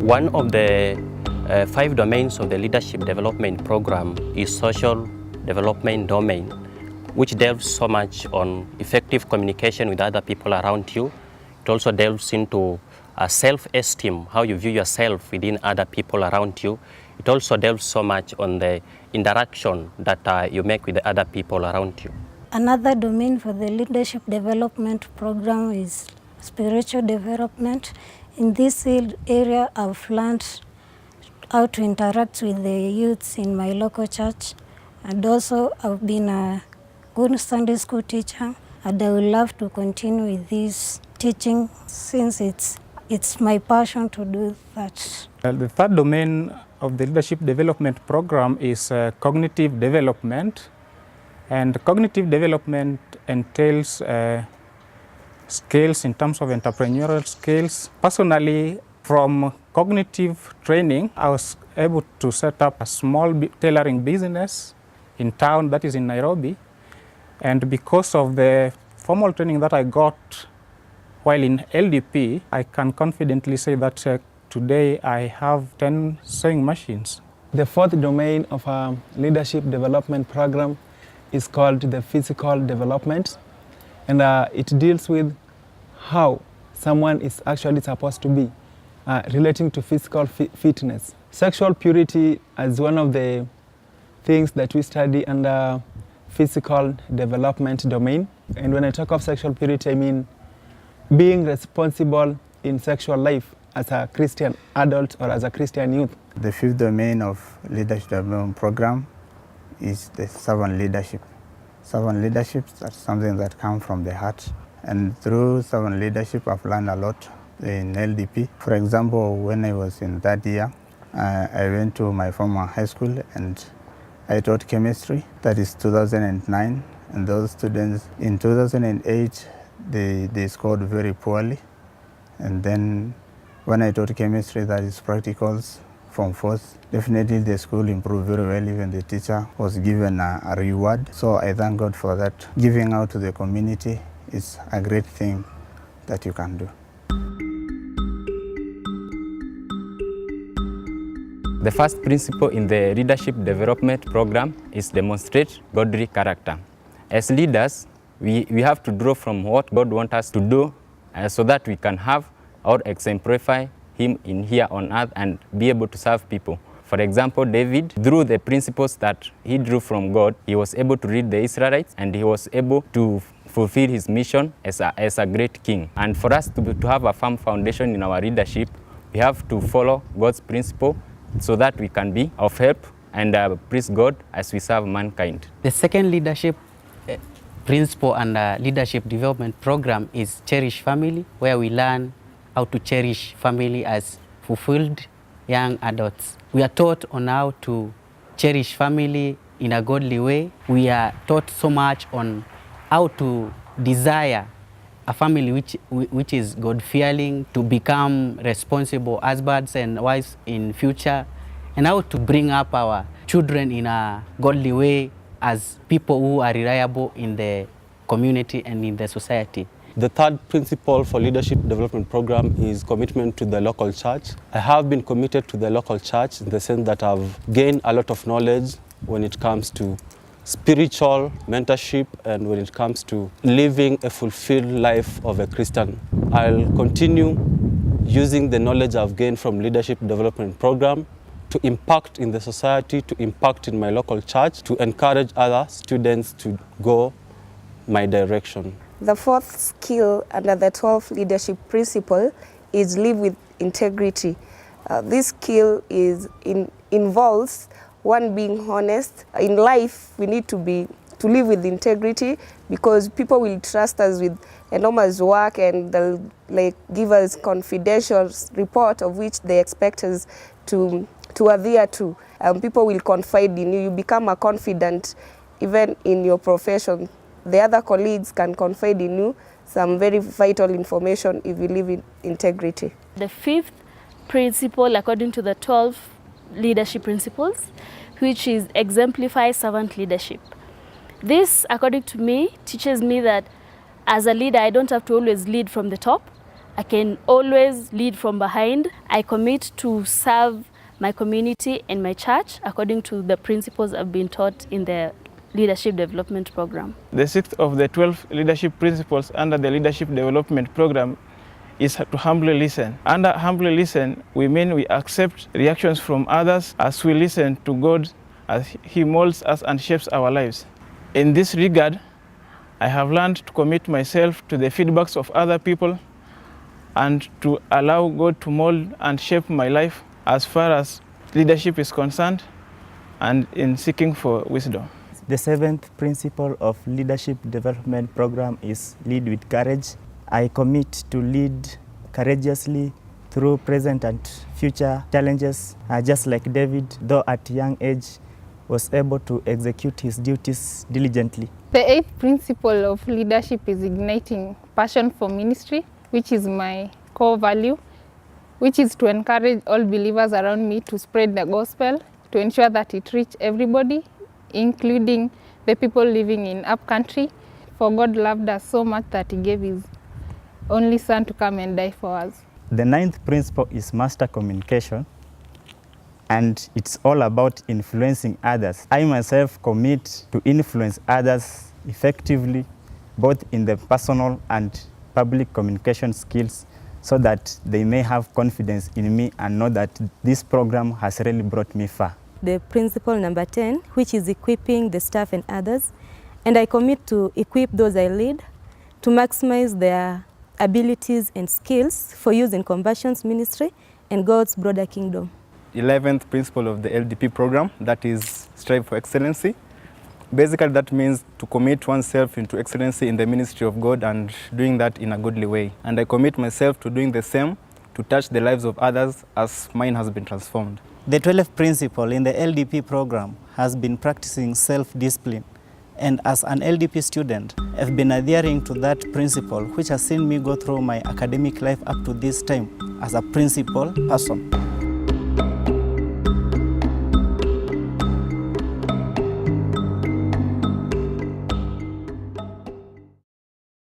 One of the 5 domains of the leadership development program is social development domain, which delves so much on effective communication with other people around you. It also delves into self-esteem, how you view yourself within other people around you. It also delves so much on the interaction that you make with the other people around you. Another domain for the leadership development program is spiritual development. In this area, I've learned how to interact with the youths in my local church, and also I've been a good Sunday school teacher, and I would love to continue with this teaching since it's my passion to do that. The third domain of the leadership development program is cognitive development, and cognitive development entails skills in terms of entrepreneurial skills. Personally, from cognitive training, I was able to set up a small tailoring business in town, that is in Nairobi. And because of the formal training that I got while in LDP, I can confidently say that today I have 10 sewing machines. The fourth domain of our leadership development program is called the physical development, and it deals with how someone is actually supposed to be relating to physical fitness. Sexual purity is one of the things that we study under physical development domain. And when I talk of sexual purity, I mean being responsible in sexual life as a Christian adult or as a Christian youth. The fifth domain of leadership development program is the servant leadership. Servant leadership is something that comes from the heart. And through servant leadership, I've learned a lot in LDP. For example, when I was in third year, I went to my former high school and I taught chemistry. That is 2009. And those students in 2008, they scored very poorly. And then when I taught chemistry, that is practicals from fourth, definitely the school improved very well. Even the teacher was given a reward. So I thank God for that. Giving out to the community is a great thing that you can do. The first principle in the leadership development program is demonstrate godly character. As leaders, we have to draw from what God wants us to do so that we can have or exemplify Him in here on earth and be able to serve people. For example, David, through the principles that he drew from God, he was able to lead the Israelites and he was able to fulfill his mission as a great king. And for us to have a firm foundation in our leadership, we have to follow God's principle so that we can be of help and please God as we serve mankind. The second leadership principle and leadership development program is Cherish Family, where we learn how to cherish family as fulfilled young adults. We are taught on how to cherish family in a godly way. We are taught so much on how to desire a family which is God-fearing, to become responsible husbands and wives in future, and how to bring up our children in a godly way as people who are reliable in the community and in the society. The third principle for leadership development program is commitment to the local church. I have been committed to the local church in the sense that I've gained a lot of knowledge when it comes to spiritual mentorship and when it comes to living a fulfilled life of a Christian. I'll continue using the knowledge I've gained from leadership development program to impact in the society, to impact in my local church, to encourage other students to go my direction. The fourth skill under the 12th leadership principle is live with integrity. This skill involves one being honest. In life, we need to live with integrity because people will trust us with enormous work and they'll give us confidential report of which they expect us to adhere to. People will confide in you. You become a confidant even in your profession. The other colleagues can confide in you some very vital information if you live in integrity. The fifth principle, according to the 12 leadership principles, which is exemplify servant leadership. This, according to me, teaches me that as a leader, I don't have to always lead from the top. I can always lead from behind. I commit to serve my community and my church according to the principles I've been taught in the Leadership Development Program. The sixth of the 12 leadership principles under the Leadership Development Program is to humbly listen. Under humbly listen, we mean we accept reactions from others as we listen to God as He molds us and shapes our lives. In this regard, I have learned to commit myself to the feedbacks of other people and to allow God to mold and shape my life as far as leadership is concerned and in seeking for wisdom. The seventh principle of Leadership Development Program is lead with courage. I commit to lead courageously through present and future challenges, just like David, though at a young age, was able to execute his duties diligently. The eighth principle of leadership is igniting passion for ministry, which is my core value, which is to encourage all believers around me to spread the gospel, to ensure that it reaches everybody, including the people living in upcountry. For God loved us so much that He gave His only Son to come and die for us. The ninth principle is master communication, and it's all about influencing others. I myself commit to influence others effectively, both in the personal and public communication skills, so that they may have confidence in me and know that this program has really brought me far. The principle number 10, which is equipping the staff and others, and I commit to equip those I lead to maximize their abilities and skills for use in conversions ministry and God's broader kingdom. 11th principle of the LDP program, that is strive for excellency. Basically that means to commit oneself into excellency in the ministry of God and doing that in a godly way. And I commit myself to doing the same to touch the lives of others as mine has been transformed. The 12th principle in the LDP program has been practicing self-discipline. And as an LDP student, I've been adhering to that principle, which has seen me go through my academic life up to this time as a principal person.